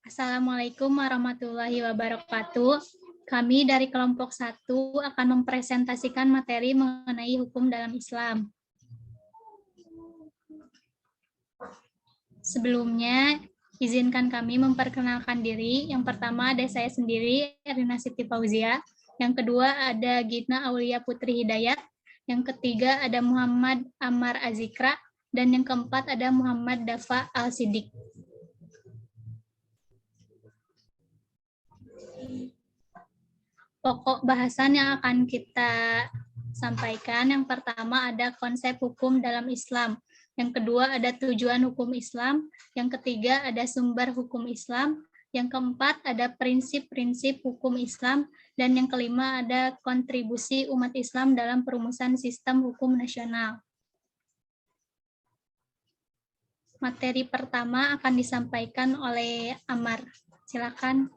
Assalamualaikum warahmatullahi wabarakatuh. Kami dari kelompok 1 akan mempresentasikan materi mengenai hukum dalam Islam. Sebelumnya, izinkan kami memperkenalkan diri. Yang pertama ada saya sendiri, Erina Siti Fauzia. Yang kedua ada Gitna Aulia Putri Hidayat. Yang ketiga ada Muhammad Ammar Azikra. Dan yang keempat ada Muhammad Dafa Al-Siddiq. Pokok bahasan yang akan kita sampaikan, yang pertama ada konsep hukum dalam Islam. Yang kedua ada tujuan hukum Islam. Yang ketiga ada sumber hukum Islam. Yang keempat ada prinsip-prinsip hukum Islam. Dan yang kelima ada kontribusi umat Islam dalam perumusan sistem hukum nasional. Materi pertama akan disampaikan oleh Ammar. Silakan.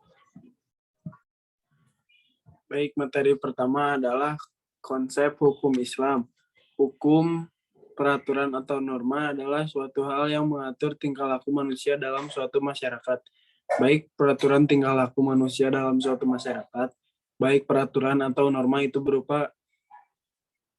Baik, materi pertama adalah konsep hukum Islam. Hukum, peraturan atau norma adalah suatu hal yang mengatur tingkah laku manusia dalam suatu masyarakat. Baik peraturan tingkah laku manusia dalam suatu masyarakat, baik peraturan atau norma itu berupa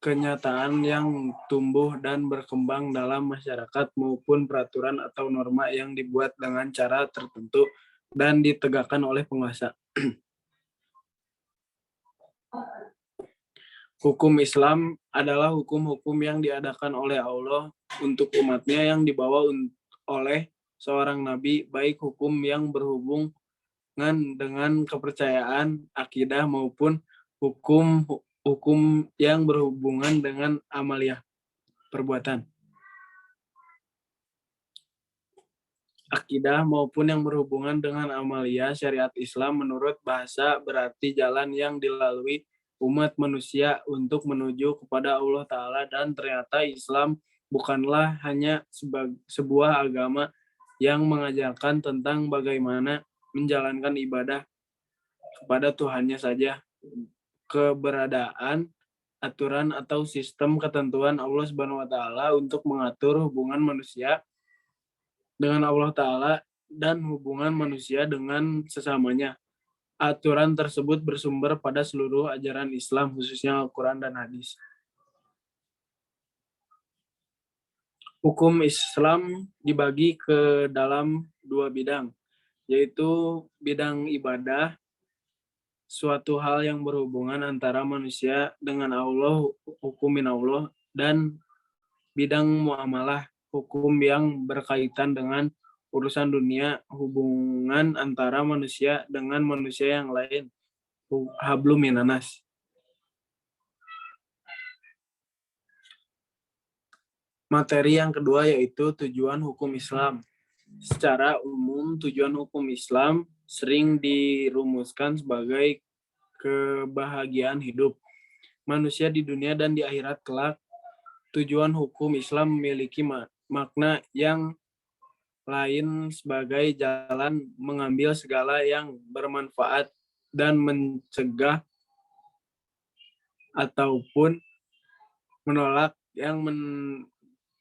kenyataan yang tumbuh dan berkembang dalam masyarakat maupun peraturan atau norma yang dibuat dengan cara tertentu dan ditegakkan oleh penguasa. Hukum Islam adalah hukum-hukum yang diadakan oleh Allah untuk umatnya yang dibawa oleh seorang nabi, baik hukum yang berhubungan dengan kepercayaan, akidah maupun hukum yang berhubungan dengan amaliyah, perbuatan. Akidah maupun yang berhubungan dengan amaliyah syariat Islam menurut bahasa berarti jalan yang dilalui umat manusia untuk menuju kepada Allah Ta'ala, dan ternyata Islam bukanlah hanya sebuah agama yang mengajarkan tentang bagaimana menjalankan ibadah kepada Tuhannya saja. Keberadaan aturan atau sistem ketentuan Allah Subhanahu wa Ta'ala untuk mengatur hubungan manusia dengan Allah Ta'ala dan hubungan manusia dengan sesamanya. Aturan tersebut bersumber pada seluruh ajaran Islam, khususnya Al-Quran dan Hadis. Hukum Islam dibagi ke dalam dua bidang, yaitu bidang ibadah, suatu hal yang berhubungan antara manusia dengan Allah, hukumin Allah, dan bidang muamalah, hukum yang berkaitan dengan urusan dunia, hubungan antara manusia dengan manusia yang lain, hablum minanas. Materi yang kedua yaitu tujuan hukum Islam. Secara umum, tujuan hukum Islam sering dirumuskan sebagai kebahagiaan hidup manusia di dunia dan di akhirat kelak. Tujuan hukum Islam memiliki makna yang lain sebagai jalan mengambil segala yang bermanfaat dan mencegah ataupun menolak yang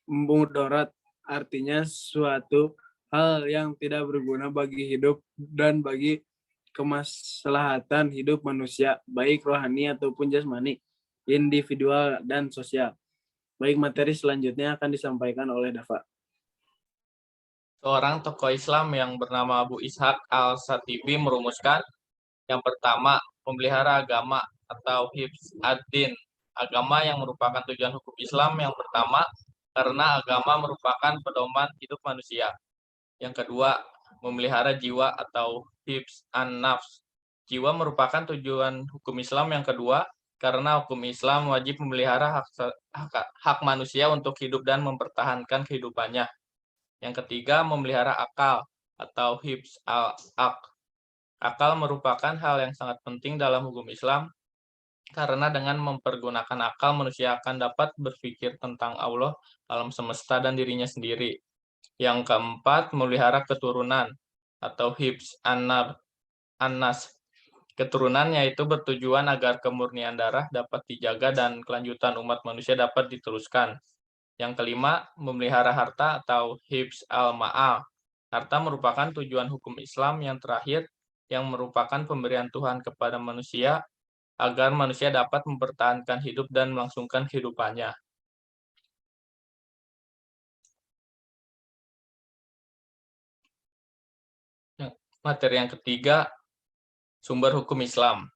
mudarat, artinya suatu hal yang tidak berguna bagi hidup dan bagi kemaslahatan hidup manusia, baik rohani ataupun jasmani, individual dan sosial. Baik, materi selanjutnya akan disampaikan oleh Dafa. Seorang tokoh Islam yang bernama Abu Ishaq Al-Shatibi merumuskan yang pertama, memelihara agama atau hifz ad-din. Agama yang merupakan tujuan hukum Islam yang pertama, karena agama merupakan pedoman hidup manusia. Yang kedua, memelihara jiwa atau hifz an-nafs. Jiwa merupakan tujuan hukum Islam yang kedua, karena hukum Islam wajib memelihara hak manusia untuk hidup dan mempertahankan kehidupannya. Yang ketiga, memelihara akal atau hifz al-aql. Akal merupakan hal yang sangat penting dalam hukum Islam, karena dengan mempergunakan akal, manusia akan dapat berpikir tentang Allah, alam semesta, dan dirinya sendiri. Yang keempat, memelihara keturunan atau hifz an-nas. Keturunan yaitu bertujuan agar kemurnian darah dapat dijaga dan kelanjutan umat manusia dapat diteruskan. Yang kelima, memelihara harta atau hifz al-ma'al. Harta merupakan tujuan hukum Islam yang terakhir yang merupakan pemberian Tuhan kepada manusia agar manusia dapat mempertahankan hidup dan melangsungkan kehidupannya. Materi yang ketiga, sumber hukum Islam.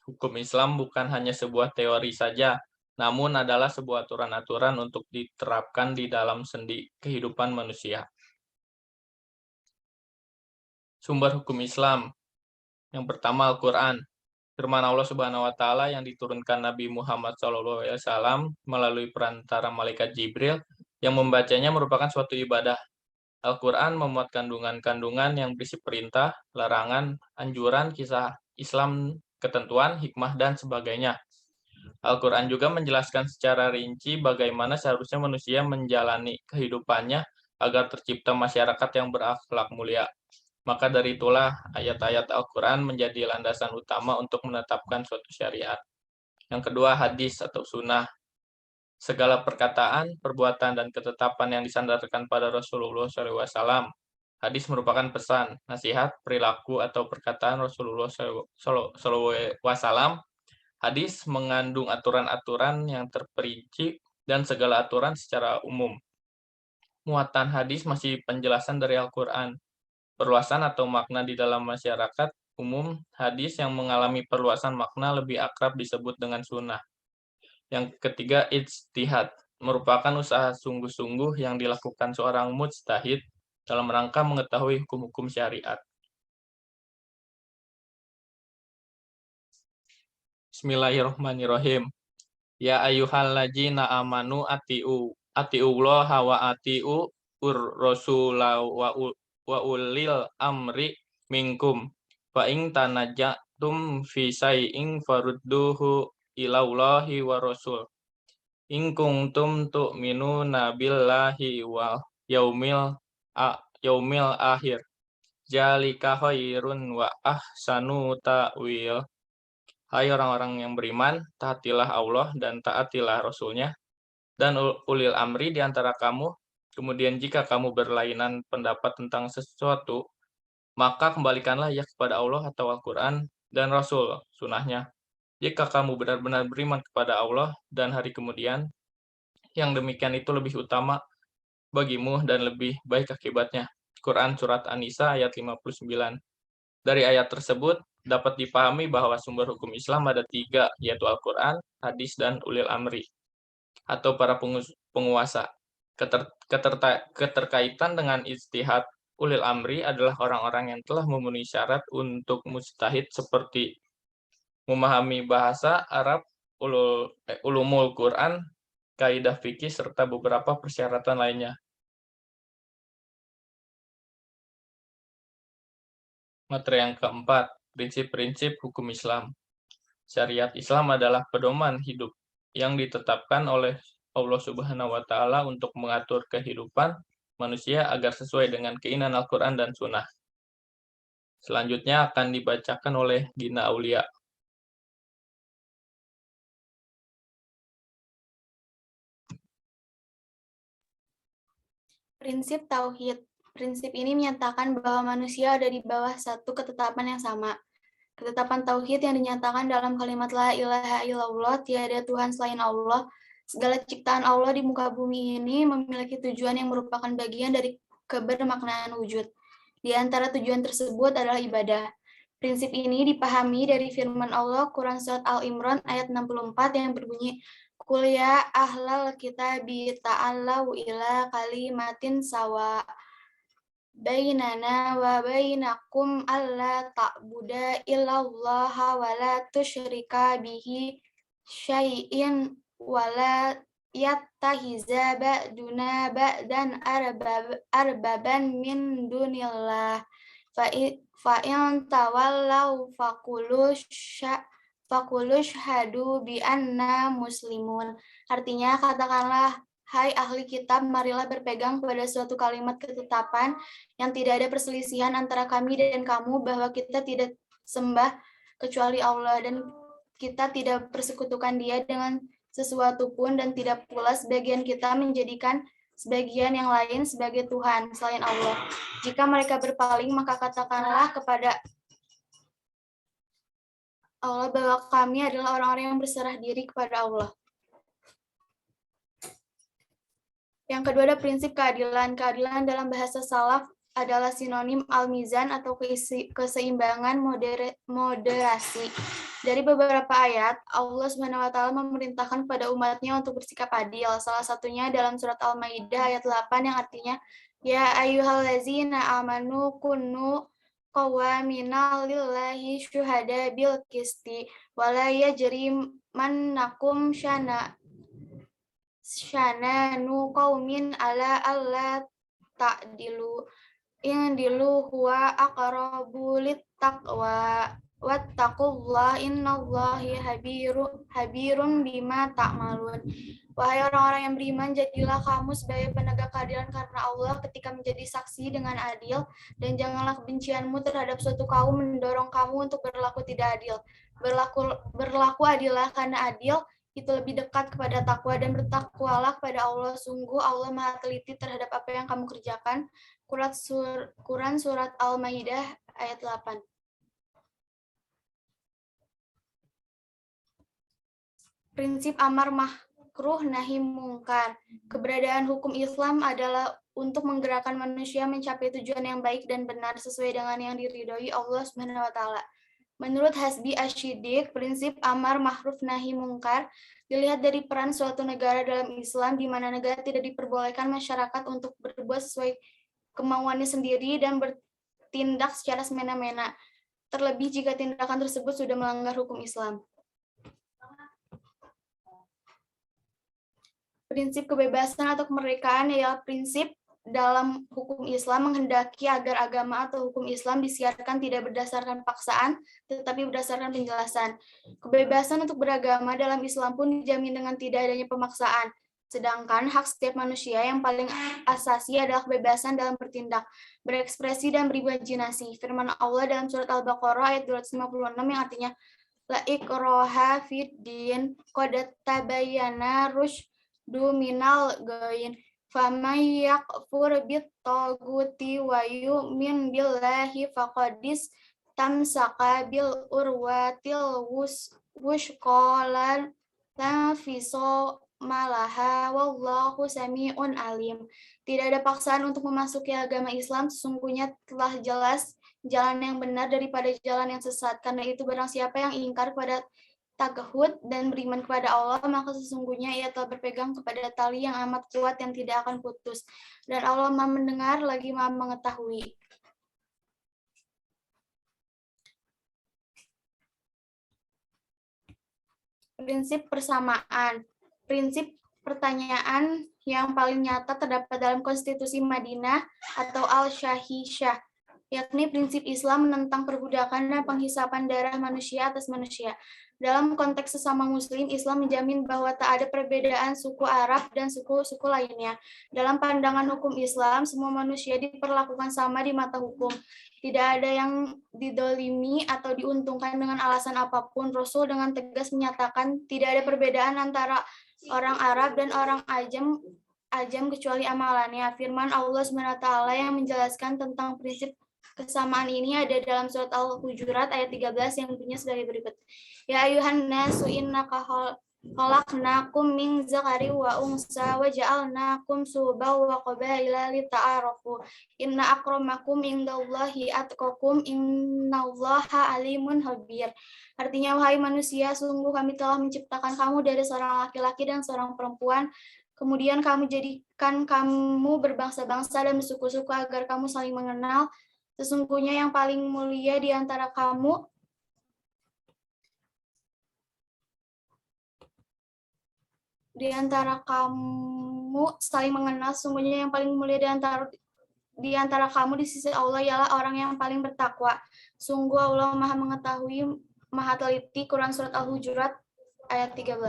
Hukum Islam bukan hanya sebuah teori saja, namun adalah sebuah aturan-aturan untuk diterapkan di dalam sendi kehidupan manusia. Sumber hukum Islam. Yang pertama Al-Quran. Firman Allah Subhanahu wa taala yang diturunkan Nabi Muhammad SAW melalui perantara malaikat Jibril yang membacanya merupakan suatu ibadah. Al-Quran memuat kandungan-kandungan yang berisi perintah, larangan, anjuran, kisah Islam, ketentuan, hikmah, dan sebagainya. Al-Quran juga menjelaskan secara rinci bagaimana seharusnya manusia menjalani kehidupannya agar tercipta masyarakat yang berakhlak mulia. Maka dari itulah ayat-ayat Al-Quran menjadi landasan utama untuk menetapkan suatu syariat. Yang kedua, hadis atau sunnah. Segala perkataan, perbuatan, dan ketetapan yang disandarkan pada Rasulullah SAW. Hadis merupakan pesan, nasihat, perilaku, atau perkataan Rasulullah SAW. Hadis mengandung aturan-aturan yang terperinci dan segala aturan secara umum. Muatan hadis masih penjelasan dari Al-Quran. Perluasan atau makna di dalam masyarakat umum, hadis yang mengalami perluasan makna lebih akrab disebut dengan sunnah. Yang ketiga, ijtihad, merupakan usaha sungguh-sungguh yang dilakukan seorang mujtahid dalam rangka mengetahui hukum-hukum syariat. Bismillahirrahmanirrahim. Ya ayyuhalladzina amanu atiullaha wa atiu rasula wa ulil amri minkum. Fa in tanajatum fi syai'in farudduhu ilallahi wa rasul. In kuntum tu'minuna billahi wa yaumil akhir. Jalika khairun wa ahsanu ta'wil. Hai orang-orang yang beriman, taatilah Allah dan taatilah Rasul-Nya, dan ulil amri di antara kamu. Kemudian jika kamu berlainan pendapat tentang sesuatu, maka kembalikanlah ia kepada Allah atau Al-Quran dan Rasul, sunnahnya. Jika kamu benar-benar beriman kepada Allah dan hari kemudian, yang demikian itu lebih utama bagimu dan lebih baik akibatnya. Quran Surat An-Nisa ayat 59. Dari ayat tersebut, dapat dipahami bahwa sumber hukum Islam ada 3, yaitu Al-Quran, hadis, dan ulil amri, atau para penguasa. Keterkaitan dengan ijtihad ulil amri adalah orang-orang yang telah memenuhi syarat untuk mujtahid seperti memahami bahasa Arab, ulumul Quran, kaidah fikih, serta beberapa persyaratan lainnya. Materi yang keempat, prinsip-prinsip hukum Islam. Syariat Islam adalah pedoman hidup yang ditetapkan oleh Allah Subhanahu wa taala untuk mengatur kehidupan manusia agar sesuai dengan keinginan Al-Qur'an dan Sunnah. Selanjutnya akan dibacakan oleh Gina Aulia. Prinsip Tauhid. Prinsip ini menyatakan bahwa manusia ada di bawah satu ketetapan yang sama. Ketetapan Tauhid yang dinyatakan dalam kalimat La ilaha illallah, tiada Tuhan selain Allah. Segala ciptaan Allah di muka bumi ini memiliki tujuan yang merupakan bagian dari kebermaknaan wujud. Di antara tujuan tersebut adalah ibadah. Prinsip ini dipahami dari firman Allah Quran Surat Al-Imran ayat 64 yang berbunyi, Qul ya ahlal kitabi ta'allau ila kalimatin sawa bainana wa bainakum alla ta'buda illallaha wa la tusyrika bihi syai'in wa la yattahiza ba'duna ba'dan arbaban min dunillah fa'in tawallau faqulu syhadu bi anna muslimun. Artinya, katakanlah, hai ahli kitab, marilah berpegang pada suatu kalimat ketetapan yang tidak ada perselisihan antara kami dan kamu, bahwa kita tidak sembah kecuali Allah dan kita tidak persekutukan Dia dengan sesuatu pun, dan tidak pula sebagian kita menjadikan sebagian yang lain sebagai Tuhan selain Allah. Jika mereka berpaling, maka katakanlah kepada Allah bahwa kami adalah orang-orang yang berserah diri kepada Allah. Yang kedua ada prinsip keadilan. Keadilan dalam bahasa salaf adalah sinonim al-mizan atau keseimbangan moderasi. Dari beberapa ayat, Allah SWT memerintahkan kepada umatnya untuk bersikap adil. Salah satunya dalam surat Al-Maidah ayat 8 yang artinya, Ya ayyuhallazina amanu kunu qawamina lillahi syuhada bil qisti wala yajrimannakum syananu qaumin ala alla ta'dilu in dilu huwa aqrabu littaqwa wattaqullah innallaha habirun bima ta'malun. Wahai orang-orang yang beriman, jadilah kamu sebagai penegak keadilan karena Allah ketika menjadi saksi dengan adil, dan janganlah kebencianmu terhadap suatu kaum mendorong kamu untuk berlaku tidak adil. Berlaku adillah karena adil itu lebih dekat kepada takwa, dan bertakwalah kepada Allah. Sungguh Allah Maha teliti terhadap apa yang kamu kerjakan. Quran surat Al-Maidah ayat 8. Prinsip amar makruh nahi mungkar. Keberadaan hukum Islam adalah untuk menggerakkan manusia mencapai tujuan yang baik dan benar sesuai dengan yang diridhoi Allah Subhanahu wa taala. Menurut Hasbi Asy-Syidiq, prinsip amar ma'ruf nahi mungkar dilihat dari peran suatu negara dalam Islam, di mana negara tidak diperbolehkan masyarakat untuk berbuat sesuai kemauannya sendiri dan bertindak secara semena-mena, terlebih jika tindakan tersebut sudah melanggar hukum Islam. Prinsip kebebasan atau kemerdekaan ialah prinsip dalam hukum Islam menghendaki agar agama atau hukum Islam disiarkan tidak berdasarkan paksaan, tetapi berdasarkan penjelasan. Kebebasan untuk beragama dalam Islam pun dijamin dengan tidak adanya pemaksaan. Sedangkan hak setiap manusia yang paling asasi adalah kebebasan dalam bertindak, berekspresi, dan berimajinasi. Firman Allah dalam surat Al-Baqarah ayat 256 yang artinya, La ikraha fid din qad tabayyana rusydu minal ghayy. Faman yakfur bit-taghuti wa yu'min billahi faqadis tamsaka bil urwatil wushqa la fisomalaha wallahu sami'un alim. Tidak ada paksaan untuk memasuki agama Islam, sesungguhnya telah jelas jalan yang benar daripada jalan yang sesat. Karena itu barang siapa yang ingkar kepada taghut dan beriman kepada Allah, maka sesungguhnya ia telah berpegang kepada tali yang amat kuat yang tidak akan putus. Dan Allah Maha mendengar lagi Maha mengetahui. Prinsip persamaan. Prinsip pertanyaan yang paling nyata terdapat dalam Konstitusi Madinah atau Al-Shahishah, yakni prinsip Islam menentang perbudakan dan penghisapan darah manusia atas manusia. Dalam konteks sesama muslim, Islam menjamin bahwa tak ada perbedaan suku Arab dan suku-suku lainnya. Dalam pandangan hukum Islam, semua manusia diperlakukan sama di mata hukum. Tidak ada yang didolimi atau diuntungkan dengan alasan apapun. Rasul dengan tegas menyatakan tidak ada perbedaan antara orang Arab dan orang ajam kecuali amalannya. Firman Allah SWT yang menjelaskan tentang prinsip kesamaan ini ada dalam surat Al-Hujurat ayat 13 yang bunyinya sebagai berikut. Ya ayuhan nasu innaka khalaqnakum min dzakari wa unsa wa ja'alnakum syu'uban wa qabaila lita'arafu. Inna akramakum indallahi atqakum innallaha alimun khabir. Artinya, wahai manusia, sungguh kami telah menciptakan kamu dari seorang laki-laki dan seorang perempuan. Kemudian kami jadikan kamu berbangsa-bangsa dan bersuku-suku agar kamu saling mengenal. Sesungguhnya yang paling mulia di antara kamu saling mengenal. Sesungguhnya yang paling mulia di antara kamu di sisi Allah ialah orang yang paling bertakwa. Sungguh Allah Maha mengetahui, Maha teliti. Quran surat Al-Hujurat ayat 13.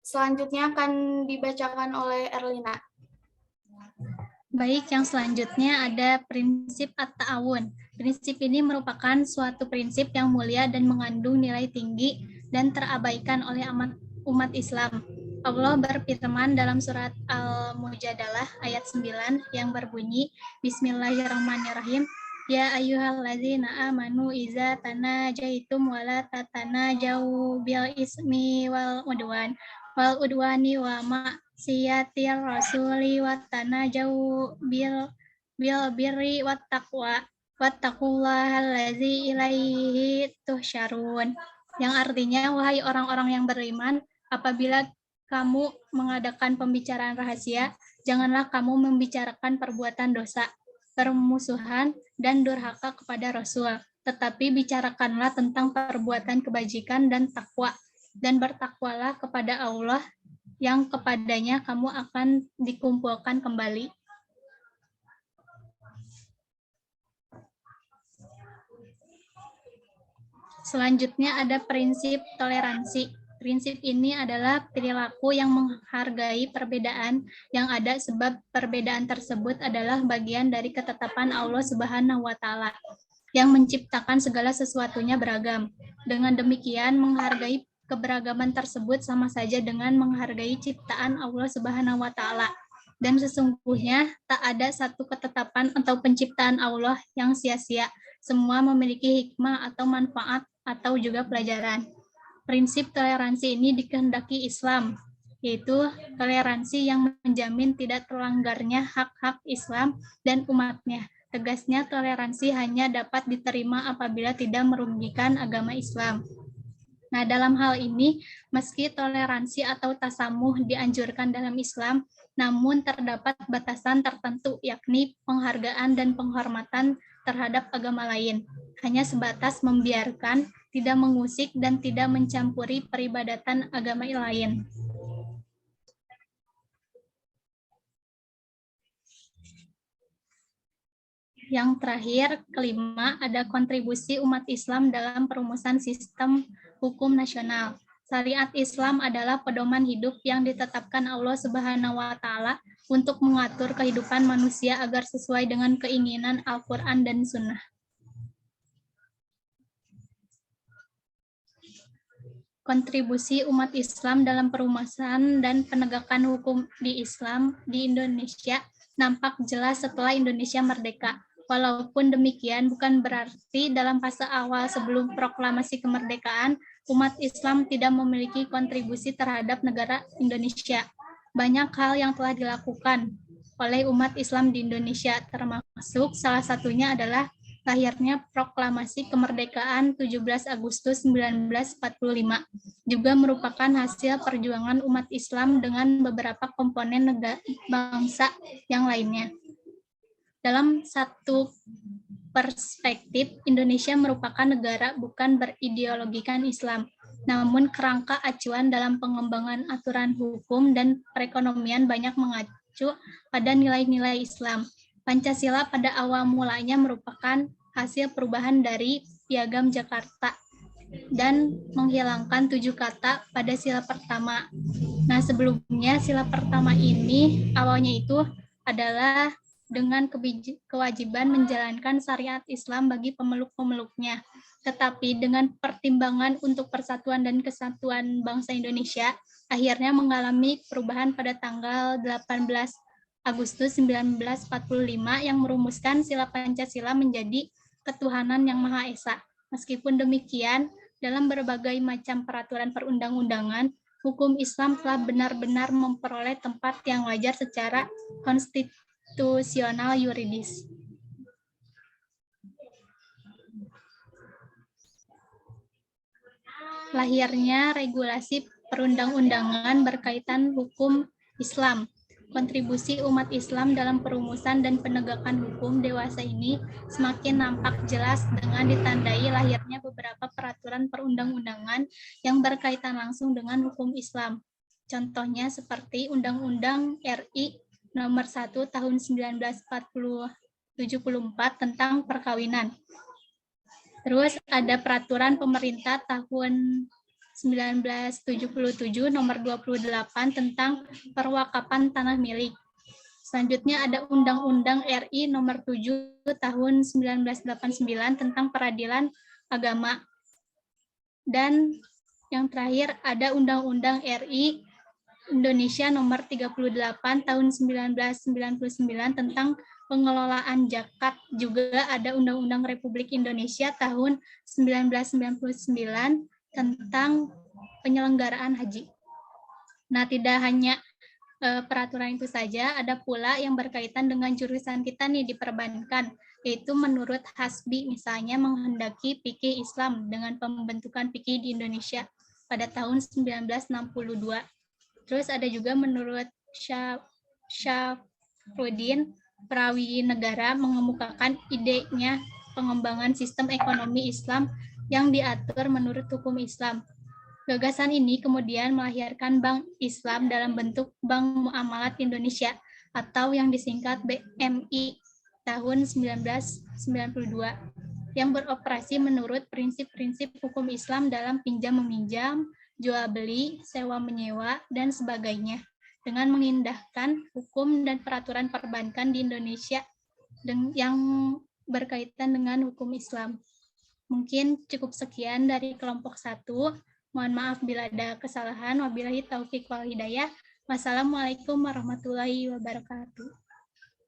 Selanjutnya akan dibacakan oleh Erlina. Baik, yang selanjutnya ada prinsip at-ta'awun. Prinsip ini merupakan suatu prinsip yang mulia dan mengandung nilai tinggi dan terabaikan oleh umat Islam. Allah berfirman dalam surat Al-Mujadalah ayat 9 yang berbunyi Bismillahirrahmanirrahim. Ya ayyuhalladzina amanu iza tanajaitum wala tatanajau bil ismi wal udwani wa maksiyatir rasuli wa tanajau bil birri wat taqwa wattaqullahallazi ilaihi tuhsyarun. Yang artinya, wahai orang-orang yang beriman, apabila kamu mengadakan pembicaraan rahasia, janganlah kamu membicarakan perbuatan dosa, permusuhan, dan durhaka kepada Rasul. Tetapi bicarakanlah tentang perbuatan kebajikan dan takwa, dan bertakwalah kepada Allah yang kepadanya kamu akan dikumpulkan kembali. Selanjutnya ada prinsip toleransi. Prinsip ini adalah perilaku yang menghargai perbedaan yang ada sebab perbedaan tersebut adalah bagian dari ketetapan Allah Subhanahu wa taala yang menciptakan segala sesuatunya beragam. Dengan demikian, menghargai keberagaman tersebut sama saja dengan menghargai ciptaan Allah Subhanahu wa taala. Dan sesungguhnya tak ada satu ketetapan atau penciptaan Allah yang sia-sia. Semua memiliki hikmah atau manfaat atau juga pelajaran. Prinsip toleransi ini dikehendaki Islam, yaitu toleransi yang menjamin tidak terlanggarnya hak-hak Islam dan umatnya. Tegasnya, toleransi hanya dapat diterima apabila tidak merugikan agama Islam. Nah, dalam hal ini, meski toleransi atau tasamuh dianjurkan dalam Islam, namun terdapat batasan tertentu, yakni penghargaan dan penghormatan terhadap agama lain. Hanya sebatas membiarkan, tidak mengusik, dan tidak mencampuri peribadatan agama lain. Yang terakhir, kelima, ada kontribusi umat Islam dalam perumusan sistem hukum nasional. Syariat Islam adalah pedoman hidup yang ditetapkan Allah Subhanahu wa taala untuk mengatur kehidupan manusia agar sesuai dengan keinginan Al-Qur'an dan Sunnah. Kontribusi umat Islam dalam perumusan dan penegakan hukum di Islam di Indonesia nampak jelas setelah Indonesia merdeka. Walaupun demikian, bukan berarti dalam fase awal sebelum proklamasi kemerdekaan, umat Islam tidak memiliki kontribusi terhadap negara Indonesia. Banyak hal yang telah dilakukan oleh umat Islam di Indonesia, termasuk salah satunya adalah lahirnya proklamasi kemerdekaan 17 Agustus 1945, juga merupakan hasil perjuangan umat Islam dengan beberapa komponen negara bangsa yang lainnya. Dalam satu perspektif, Indonesia merupakan negara bukan berideologikan Islam, namun kerangka acuan dalam pengembangan aturan hukum dan perekonomian banyak mengacu pada nilai-nilai Islam. Pancasila pada awal mulanya merupakan hasil perubahan dari Piagam Jakarta dan menghilangkan 7 kata pada sila pertama. Nah, sebelumnya sila pertama ini awalnya itu adalah dengan kewajiban menjalankan syariat Islam bagi pemeluk-pemeluknya. Tetapi dengan pertimbangan untuk persatuan dan kesatuan bangsa Indonesia, akhirnya mengalami perubahan pada tanggal 18 Agustus 1945 yang merumuskan sila Pancasila menjadi ketuhanan yang Maha Esa. Meskipun demikian, dalam berbagai macam peraturan perundang-undangan, hukum Islam telah benar-benar memperoleh tempat yang wajar secara konstitusional yuridis. Lahirnya regulasi perundang-undangan berkaitan hukum Islam. Kontribusi umat Islam dalam perumusan dan penegakan hukum dewasa ini semakin nampak jelas dengan ditandai lahirnya beberapa peraturan perundang-undangan yang berkaitan langsung dengan hukum Islam. Contohnya seperti Undang-Undang RI Nomor 1 Tahun 1974 tentang perkawinan. Terus ada Peraturan Pemerintah Tahun 1977 Nomor 28 tentang perwakapan tanah milik. Selanjutnya ada Undang-Undang RI Nomor 7 Tahun 1989 tentang peradilan agama. Dan yang terakhir ada Undang-Undang RI Indonesia nomor 38 tahun 1999 tentang pengelolaan zakat. Juga ada Undang-Undang Republik Indonesia tahun 1999 tentang penyelenggaraan haji. Nah, tidak hanya peraturan itu saja, ada pula yang berkaitan dengan jurusan kita nih di perbankan, yaitu menurut Hasbi misalnya menghendaki fikih Islam dengan pembentukan fikih di Indonesia pada tahun 1962. Terus ada juga menurut Syafruddin Prawi Negara mengemukakan idenya pengembangan sistem ekonomi Islam yang diatur menurut hukum Islam. Gagasan ini kemudian melahirkan Bank Islam dalam bentuk Bank Muamalat Indonesia atau yang disingkat BMI tahun 1992 yang beroperasi menurut prinsip-prinsip hukum Islam dalam pinjam-meminjam, jual beli, sewa menyewa, dan sebagainya dengan mengindahkan hukum dan peraturan perbankan di Indonesia yang berkaitan dengan hukum Islam. Mungkin cukup sekian dari kelompok 1. Mohon maaf bila ada kesalahan. Wabillahi taufik wal hidayah. Wassalamualaikum warahmatullahi wabarakatuh.